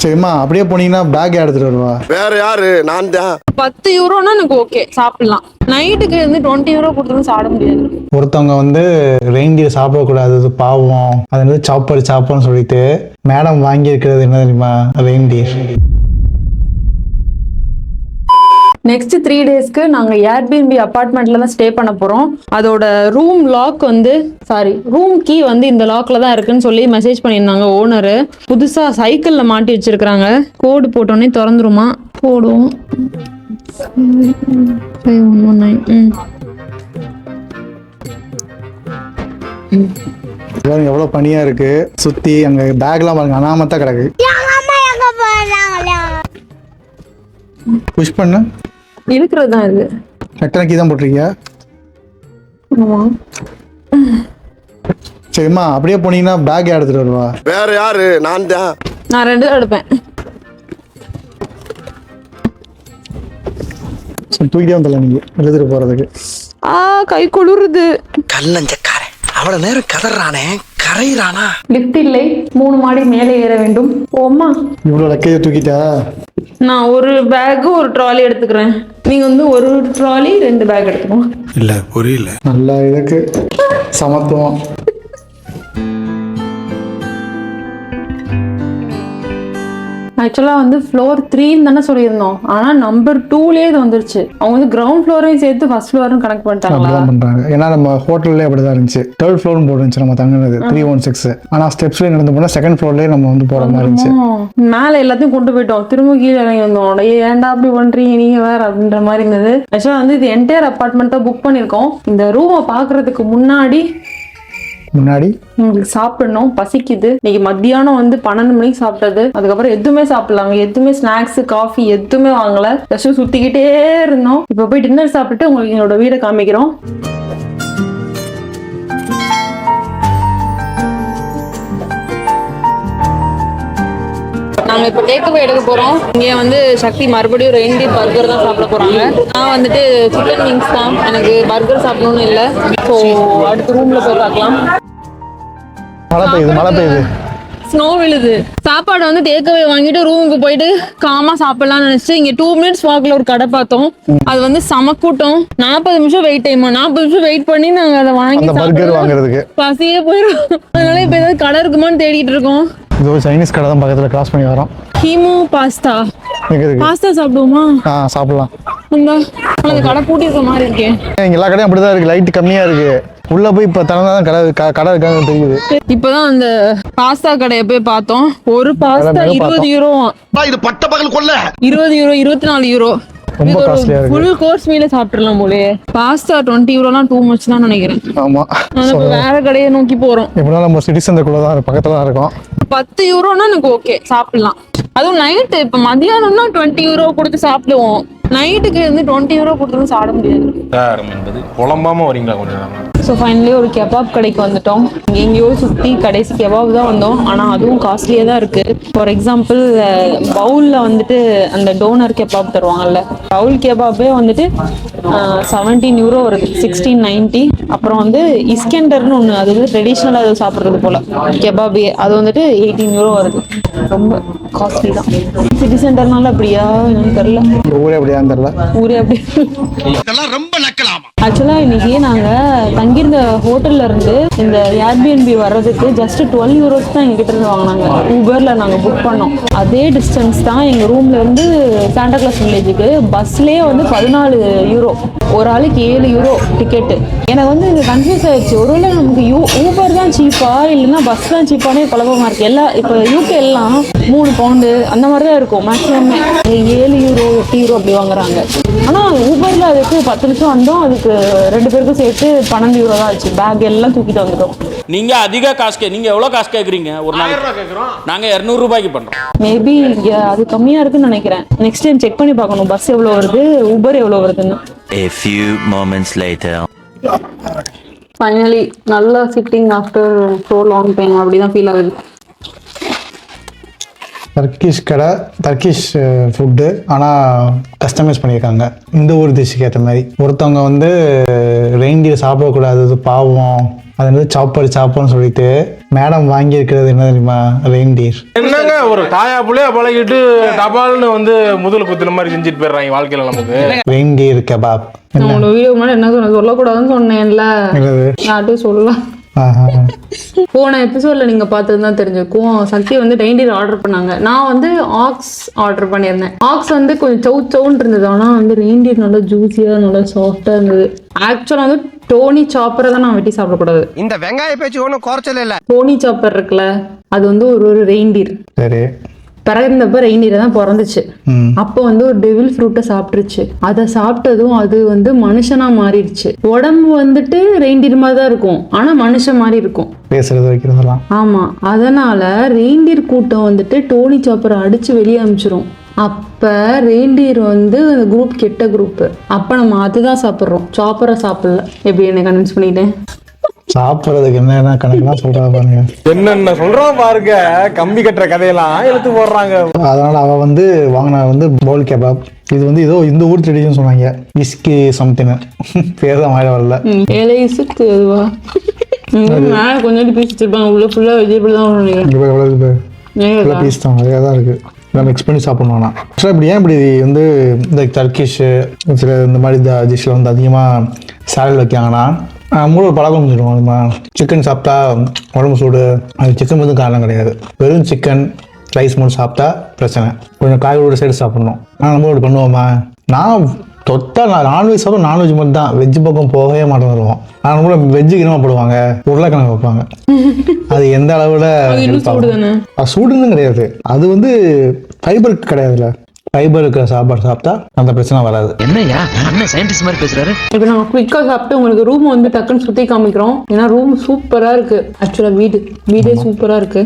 சரிம்மா அப்படியே போனீங்கன்னா பேக் எடுத்துட்டு வருவா. வேற யாரு? நான் தான். 10 யூரோனா எனக்கு ஓகே, சாப்பிடலாம். நைட்டுக்கு வந்து 20 யூரோ கொடுத்து சாப்பிட முடியாது. ஒருத்தவங்க வந்து ரெயின்டியர் சாப்பிடக்கூடாது, அது பாவம், அது வந்து சாப்பாடுன்னு சொல்லிட்டு மேடம் வாங்கி இருக்கிறது என்ன தெரியுமா? ரெயின்டியர். நெக்ஸ்ட் 3 டேஸ்க்கு நாங்க ஏர்பிஎன்பி அபார்ட்மெண்ட்ல தான் ஸ்டே பண்ண போறோம். அதோட ரூம் லாக் வந்து ரூம் கீ வந்து இந்த லாக்ல தான் இருக்குன்னு சொல்லி மெசேஜ் பண்ணியிருந்தாங்க ஓனரு. புதுசா சைக்கிள்ல மாட்டி வச்சிருக்காங்க. கோடு போட்டோன்னே திறந்துருமா. போடுவோம் 519. எவ்வளவு பனியா இருக்கு சுத்தி. அங்க பேக்லாம் பாருங்க, அனாமத்தா கிடக்கு. புஷ் பண்ண இருக்கிறது தான் இது. எத்தனை கீ தான் போட்டிருக்கியா? சரிம்மா அப்படியே போனீங்கன்னா பேக் எடுத்துட்டு வருவா. வேற யாரு? நான் தான். நான் 2 தான் எடுப்பேன். தூக்கிட்டே வந்தல நீங்க எழுதிட்டு போறதுக்கு. கை குளிருது. கல்லஞ்சக்காரன் அவ்வளவு நேரம் கதறானே, கரையிறானா? லிஃப்ட் இல்லை, 3 மாடி மேலே ஏற வேண்டும். ஓம்மா இவ்வளவு லக்கையை தூக்கிட்டா? நான் ஒரு பேக் ஒரு ட்ராலி எடுத்துக்கிறேன். நீங்க வந்து ஒரு ட்ராலி 2 பேக் எடுத்துக்கோங்க. இல்ல புரியல. நல்லா இதுக்கு சமத்துவம். ஆக்சுவலா வந்து ஃப்ளோர் 3 தானே சொல்லியிருந்தோம். ஆனா நம்பர் 2லயே இது வந்துருச்சு. அவங்க வந்து கிரவுண்ட் ஃப்ளோரையும் சேர்த்து ஃபர்ஸ்ட் ஃப்ளோரும் கனெக்ட் பண்ணிட்டாங்களா? பண்றாங்க. ஏன்னா நம்ம ஹோட்டல்லே அப்படிதான் இருந்துச்சு. 3rd ஃப்ளோர் போட்டுருந்துச்சு நம்ம தங்குனது 316. ஆனா ஸ்டெப்ஸ்ல நடந்து போனா 2nd ஃப்ளோர்லயே நம்ம வந்து போற மாதிரி இருந்துச்சு. மேல எல்லாத்தையும் கொண்டு போயிட்டோம், திரும்ப கீழே இறங்கி வந்தோம். ஏன்டா அப்படி பண்றீங்க நீங்க வேற அப்படின்ற மாதிரி இருந்தது. ஆக்சுவலா வந்து இது என்டையர் அபார்ட்மெண்ட் தான் புக் பண்ணிருக்கோம். இந்த ரூமை பாக்குறதுக்கு முன்னாடி உங்களுக்கு சாப்பிடணும், பசிக்குது. இன்னைக்கு மத்தியானம் வந்து 12 மணிக்கு சாப்பிட்டது. அதுக்கப்புறம் எதுவுமே சாப்பிடலாங்க, எதுவுமே ஸ்நாக்ஸ் காஃபி எதுவுமே வாங்கல. ஜஸ்ட் சுத்திக்கிட்டே இருந்தோம். இப்ப போய் டின்னர் சாப்பிட்டுட்டு உங்களுக்கு என்னோட வீடை காமிக்கிறோம். நாங்க இப்ப டேக்அவே எடுக்க போறோம். இங்க வந்து சக்தி மறுபடியும் ரெயின்டியர் பர்கர் தான் சாப்பிட போறாங்க. நான் வந்துட்டு சிக்கன் விங்ஸ் தான். எனக்கு பர்கர் சாப்பிடணும்னு இல்லை. ஸோ அடுத்த ரூம்ல போய் பார்க்கலாம். மழை பெய்யுது, ஸ்னோ விழுது. சாப்பாடு வந்து டேக்அவே வாங்கிட்டு ரூமுக்கு போயிட்டு காமா சாப்பிடலாம்னு நினைச்சு இங்க 2 மினிட்ஸ் வாக்ல ஒரு கடை பார்த்தோம். அது வந்து சமக்கூட்டம். 40 நிமிஷம் வெயிட் டைம். 40 நிமிஷம் வெயிட் பண்ணி நாங்க அதை வாங்கி வாங்குறதுக்கு பசியே போயிடும். அதனால இப்ப ஏதாவது கடை இருக்குமான்னு தேடிட்டு இருக்கோம். இது ஒரு சைனீஸ் கடை தான், பக்கத்துல கிராஸ் பண்ணி வரோம். ஹீமோ பாஸ்தா சாப்பிடுவோமா? சாப்பிடலாம். அந்த கடை பூட்டி இருக்க மாதிரி இருக்கேன். எல்லா கடையும் அப்படிதான் இருக்கு, லைட் கம்மியா இருக்கு. உள்ள போய் இப்ப திறந்தாதான் கடை இருக்காங்க தெரியுது. இப்பதான் அந்த பாஸ்தா கடையை போய் பார்த்தோம். ஒரு பாஸ்தா 20 யூரோ. இது பட்ட பகல் கொள்ள 20 யூரோ, 24 யூரோ. ரொம்ப காஸ்ட்லியா இருக்கு. ஃபுல் கோர்ஸ் மீல சாப்பிட்டுறலாம் போலே. பாஸ்தா 20 யூரோலாம் டூ மச் தான் நினைக்கிறேன். ஆமா, வேற கடையை நோக்கி போறோம். எப்படின்னா நம்ம சிட்டி சந்தைக்குள்ள தான் பக்கத்துல தான் இருக்கோம். 10 யூரோனா எனக்கு ஓகே, சாப்பிடலாம். அதுவும் நைட்டு இப்ப மதியானம்னா 20 யூரோ கொடுத்து சாப்பிடுவோம். நைட்டுக்கு வந்து 20 யூரோ கொடுத்து சாப்பிட முடியாது. குழம்பாம வரீங்களா கொஞ்சம்? ஸோ ஃபைனலி ஒரு கெபாப் கடைக்கு வந்துட்டோம். எங்கேயோ சுற்றி கடைசி கெபாப் தான் வந்தோம். ஆனால் அதுவும் காஸ்ட்லியாக தான் இருக்குது. ஃபார் எக்ஸாம்பிள் பவுலில் வந்துட்டு அந்த டோனர் கெபாப் தருவாங்கல்ல, பவுல் கெபாப்பே வந்துட்டு 17 யூரோ வருது, 1690. அப்புறம் வந்து இஸ்கெண்டர்னு ஒன்று, அது வந்து ட்ரெடிஷ்னலாக அது சாப்பிட்றது போல் கெபாபே, அது வந்துட்டு 18 யூரோ வருது. ரொம்ப காஸ்ட்லி தான். சிட்டி சென்டர்னால அப்படியா என்னன்னு தெரியல. ஊரே அப்படி ரொம்ப நக்கலாமா. ஆக்சுவலாக இன்னைக்கு நாங்கள் தங்கியிருந்த ஹோட்டல்ல இருந்து இந்த ஏர்பிஎன்பி வர்றதுக்கு ஜஸ்ட் 12 யூரோஸ் தான் எங்ககிட்ட இருந்து வாங்கினாங்க. ஊபர்ல நாங்கள் புக் பண்ணோம். அதே டிஸ்டன்ஸ் தான் எங்கள் ரூம்ல இருந்து சாண்டா கிளாஸ் வில்லேஜுக்கு. பஸ்லேயே வந்து 14 யூரோ, ஒரு ஆளுக்கு 7 யூரோ டிக்கெட்டு. எனக்கு வந்து இது கன்ஃபியூஸ் ஆயிடுச்சு. ஒருவேளை நமக்கு ஊபர் தான் சீப்பா இல்லைன்னா பஸ் தான் சீப்பானே குழப்பமா இருக்கு. எல்லாம் இப்போ யூகே எல்லாம் 3 பவுண்டு அந்த மாதிரி தான் இருக்கும் மேக்ஸிமம். 7 யூரோ 8 யூரோ அப்படி வாங்குறாங்க. ஆனால் ஊபர்ல அதுக்கு 10 நிமிஷம் வந்தோம். அதுக்கு 2 பேருக்கும் சேர்த்து 12 யூரோ தான் ஆச்சு. பேக் எல்லாம் தூக்கிட்டு வந்துட்டோம். நீங்க அதிக காசு நீங்க எவ்வளவு காசு கேக்குறீங்க? ஒரு நாளைக்கு கேக்குறோம் நாங்க 200 ரூபாய்க்கு பண்றோம். மேபி அது கம்மியா இருக்குன்னு நினைக்கிறேன். நெக்ஸ்ட் டைம் செக் பண்ணி பார்க்கணும் பஸ் எவ்வளவு வருது, ஊபர் எவ்வளவு வருதுன்னு. A few moments later. Finally நல்ல sitting after so long time அப்படிதான் ஃபீல் ஆகுது. டர்க்கிஷ் கடை, டர்க்கிஷ் ஃபுட்டு, ஆனால் கஸ்டமைஸ் பண்ணியிருக்காங்க இந்த ஊர் டிஷ்ஷுக்கு ஏற்ற மாதிரி. ஒருத்தவங்க வந்து ரெயின்டியர் சாப்பிடக்கூடாது, அது பாவம், அது வந்து சாப்பாடுன்னு சொல்லிட்டு மேடம் வாங்கியிருக்கிறது என்ன தெரியுமா? ரெயின்டியர். என்னங்க ஒரு தாயா புள்ளையா பழகிட்டு டபால்னு வந்து முதல் குத்துன மாதிரி செஞ்சுட்டு போயிடுறாங்க வாழ்க்கையில நமக்கு. Reindeer kebab. உங்களோட வீடியோ முன்னாடி என்ன சொன்ன சொல்லக்கூடாதுன்னு சொன்னேன்ல, யார்ட்டும் சொல்லலாம். போன எபிசோட்ல நீங்க பார்த்தது தான் தெரிஞ்சிருக்கும். சக்தி வந்து ரெயின்டியர் ஆர்டர் பண்ணாங்க, நான் வந்து ஆக்ஸ் ஆர்டர் பண்ணியிருந்தேன். ஆக்ஸ் வந்து கொஞ்சம் சவுன்னு இருந்தது, ஆனா வந்து ரெயின்டியர் நல்லா ஜூஸியா நல்லா சாஃப்டா இருந்தது. ஆக்சுவலா வந்து டோனி சாப்பரை தான் நான் வெட்டி சாப்பிடக்கூடாது. இந்த வெங்காய பேச்சு ஒன்றும் குறைச்சல இல்ல. டோனி சாப்பர் இருக்குல்ல, அது வந்து ஒரு ரெயின்டியர். சரி, பிறந்தப்ப ரெயின்டியர் தான் பிறந்துச்சு. அப்போ வந்து ஒரு டெவில் ஃப்ரூட்டை சாப்பிட்டுருச்சு. அதை சாப்பிட்டதும் அது வந்து மனுஷனா மாறிடுச்சு. உடம்பு வந்துட்டு ரெயின்டியர் மாதிரி தான் இருக்கும், ஆனா மனுஷன் மாதிரி இருக்கும், பேசுறது வைக்கிறதெல்லாம். ஆமா, அதனால ரெயின்டியர் கூட்டம் வந்துட்டு டோனி சாப்பரை அடிச்சு வெளியே அனுப்பிச்சிரும். அப்ப ரெயின்டியர் வந்து குரூப் கெட்ட குரூப். அப்ப நம்ம அதுதான் சாப்பிட்றோம், சாப்பரை சாப்பிடல. எப்படி என்ன கன்வின்ஸ் பண்ணிட்டேன்? சாப்பிட்றதுக்கு என்னென்ன கணக்கெல்லாம் சொல்றா பாருங்க, என்னென்ன சொல்றான் பாருங்க, கம்பி கட்டுற கதையெல்லாம் எடுத்து போடுறாங்க. அதனால அவ வந்து வாங்கின வந்து போல் கபாப். இது வந்து ஏதோ இந்த ஊர் ட்ரெடிஷன் சொன்னாங்க, விஸ்கி சம்திங் பேர் தான் வாயில வரல. ஏழைசுக்கு அதுவா மேலே கொஞ்சம் பீஸ் வச்சிருப்பாங்க, உள்ள ஃபுல்லா வெஜிடபிள் தான் நினைக்கிறேன். எவ்வளோ பீஸ் தான் நிறையா தான் இருக்கு, மிக்ஸ் பண்ணி சாப்பிடணும். ஆக்சுவலாக இப்படி ஏன் இப்படி வந்து இந்த டர்க்கிஷு சில இந்த மாதிரி டிஷ்ஷில் வந்து அதிகமாக சாலட் வைக்காங்கன்னா, மூணு ஒரு பழக்கம் சொல்லுவோம். சிக்கன் சாப்பிட்டா உடம்பு சூடு, அது சிக்கன் வந்து காரணம் கிடையாது. வெறும் சிக்கன் ரைஸ் மட்டும் சாப்பிட்டா பிரச்சனை. கொஞ்சம் காய்கறியோட சேர்த்து சாப்பிட்ணும். ஆனால் நம்ம இப்படி பண்ணுவோமா? நான் நான்வெஜ் சாப்பிடும், நான்வெஜ் மட்டும் தான், வெஜ் பக்கம் போகவே மாட்டோம் வருவோம். ஆனால் நம்ம வெஜ்ஜுக்கு என்ன போடுவாங்க, உருளைக்கிழங்கு வைப்பாங்க. அது எந்த அளவில் அது சூடுன்னு கிடையாது, அது வந்து ஃபைபருக்கு கிடையாதுல்ல. ஃபைபர் இருக்கிற சாப்பாடு சாப்பிட்டா அந்த பிரச்சனை வராது. என்னையா அண்ணன் சயின்டிஸ்ட் மாதிரி பேசுறாரு. இப்போ நாங்கள் குயிக்காக சாப்பிட்டு உங்களுக்கு ரூம் வந்து டக்குன்னு சுற்றி காமிக்கிறோம். ஏன்னா ரூம் சூப்பராக இருக்கு. ஆக்சுவலாக வீடே சூப்பராக இருக்கு.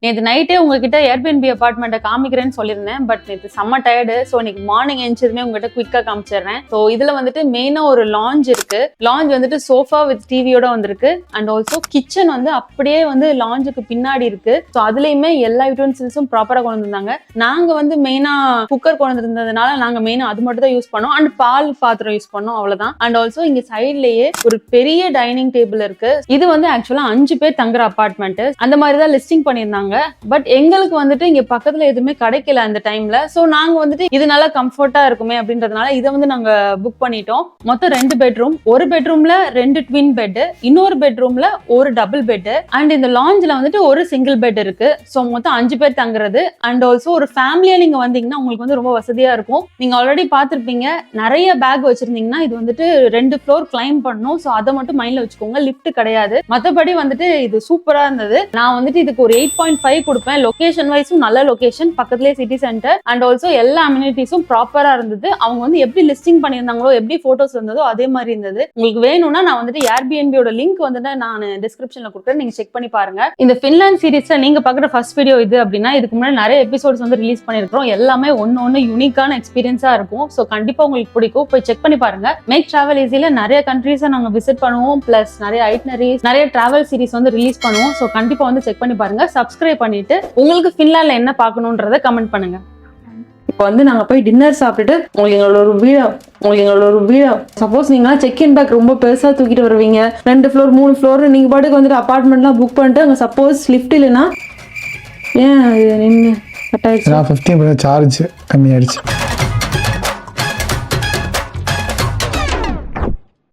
நேற்று நைட்டே உங்ககிட்ட ஏர்பிஎன்பி அபார்ட்மெண்ட்டை காமிக்கிறேன்னு சொல்லியிருந்தேன், பட் நேற்று செம்ம டயர்டு. ஸோ இன்னைக்கு மார்னிங் எழுந்ததுமே உங்ககிட்ட குயிக்காக காமிச்சிடுறேன். ஸோ இதில் வந்துட்டு மெயினாக ஒரு லாஞ்ச் இருக்கு. லாஞ்ச் வந்துட்டு சோஃபா வித் டிவியோட வந்திருக்கு. அண்ட் ஆல்சோ கிச்சன் வந்து அப்படியே வந்து லாஞ்சுக்கு பின்னாடி இருக்கு. ஸோ அதுலேயுமே எல்லா யூட்டன்சில்ஸும் ப்ராப்பராக கொண்டு வந்திருந்தாங்க. நாங்கள் வந்து மெயினாக குக்கர் கொண்டு வந்திருந்ததுனால நாங்கள் மெயினாக அது மட்டும் தான் யூஸ் பண்ணோம். அண்ட் பால் பாத்திரம் யூஸ் பண்ணோம், அவ்வளோதான். அண்ட் ஆல்சோ இங்கே சைட்லேயே ஒரு பெரிய டைனிங் டேபிள் இருக்கு. இது வந்து ஆக்சுவலாக 5 பேர் தங்குற அபார்ட்மெண்ட். அந்த மாதிரி தான் லிஸ்டிங் பண்ணியிருந்தாங்க. பட் எங்களுக்கு வந்துட்டு இங்க பக்கத்துல எதுவுமே கிடைக்கல அந்த டைம்ல. சோ நாங்க வந்துட்டு இது நல்லா கம்ஃபர்ட்டா இருக்குமே அப்படின்றதுனால இதை வந்து நாங்க புக் பண்ணிட்டோம். மொத்தம் 2 பெட்ரூம், ஒரு பெட்ரூம்ல 2 ட்வின் பெட், இன்னொரு பெட்ரூம்ல ஒரு டபுள் பெட், அண்ட் இந்த லாஞ்ச்ல வந்துட்டு ஒரு சிங்கிள் பெட் இருக்கு. சோ மொத்தம் 5 பேர் தங்குறது. அண்ட் ஆல்சோ ஒரு ஃபேமிலியா நீங்க வந்தீங்கன்னா உங்களுக்கு வந்து ரொம்ப வசதியா இருக்கும். நீங்க ஆல்ரெடி பார்த்திருப்பீங்க, நிறைய பேக் வச்சிருந்தீங்கன்னா இது வந்துட்டு 2 ஃப்ளோர் கிளைம் பண்ணணும். சோ அதை மட்டும் மைண்ட்ல வச்சுக்கோங்க, லிஃப்ட் கிடையாது. மற்றபடி வந்துட்டு இது சூப்பரா இருந்தது. நான் வந்துட்டு இதுக்கு ஒரு 8.5 கொடுப்பேன். லொகேஷன் வைஸும் நல்ல லொகேஷன், பக்கத்துலேயே சிட்டி சென்டர். அண்ட் ஆல்சோ எல்லா அம்யூனிட்டிஸும் ப்ராப்பரா இருந்தது. அவங்க வந்து எப்படி லிஸ்டிங் பண்ணியிருந்தாங்களோ, எப்படி போட்டோஸ் இருந்ததோ அதே மாதிரி இருந்தது. உங்களுக்கு வேணும்னா நான் வந்துட்டு ஏர்பிஎன்பியோட லிங்க் வந்துட்டு நான் டிஸ்கிரிப்ஷன்ல கொடுக்குறேன், நீங்க செக் பண்ணி பாருங்க. இந்த ஃபின்லாண்ட் சீரிஸ்ல நீங்க பாக்குற ஃபர்ஸ்ட் வீடியோ இது அப்படின்னா, இதுக்கு முன்னாடி நிறைய எபிசோட்ஸ் வந்து ரிலீஸ் பண்ணிருக்கோம். எல்லாமே ஒன்னு யூனிக்கான எக்ஸ்பீரியன்ஸா இருக்கும். ஸோ கண்டிப்பா உங்களுக்கு பிடிக்கும், போய் செக் பண்ணி பாருங்க. மேக் டிராவல் ஈஸியில நிறைய கண்ட்ரீஸை நாங்க விசிட் பண்ணுவோம், பிளஸ் நிறைய ஐட்னரிஸ், நிறைய டிராவல் சீரிஸ் வந்து ரிலீஸ் பண்ணுவோம். ஸோ கண்டிப்பா வந்து செக் பண்ணி பாருங்க. சப்ஸ்கிரைப் பண்ணிட்டு உங்களுக்கு ஃபின்லாண்ட்ல என்ன பார்க்கணுன்றத கமெண்ட் பண்ணுங்க. இப்போ வந்து நாங்க போய் டின்னர் சாப்பிட்டுட்டு உங்களுக்கு எங்களோட ஒரு வீடியோ சப்போஸ் நீங்க செக்-இன் பேக் ரொம்ப பெருசா தூக்கிட்டு வருவீங்க, 2 ஃப்ளோர் 3 ஃப்ளோர் நீங்க பாட்டுக்கு வந்துட்டு அபார்ட்மெண்ட்லாம் புக் பண்ணிட்டு அங்க சப்போஸ் லிஃப்ட் இல்லைன்னா ஏன் நின்று கட் ஆயிடுச்சு, 15% சார்ஜ் கம்மியாயிடுச்சு.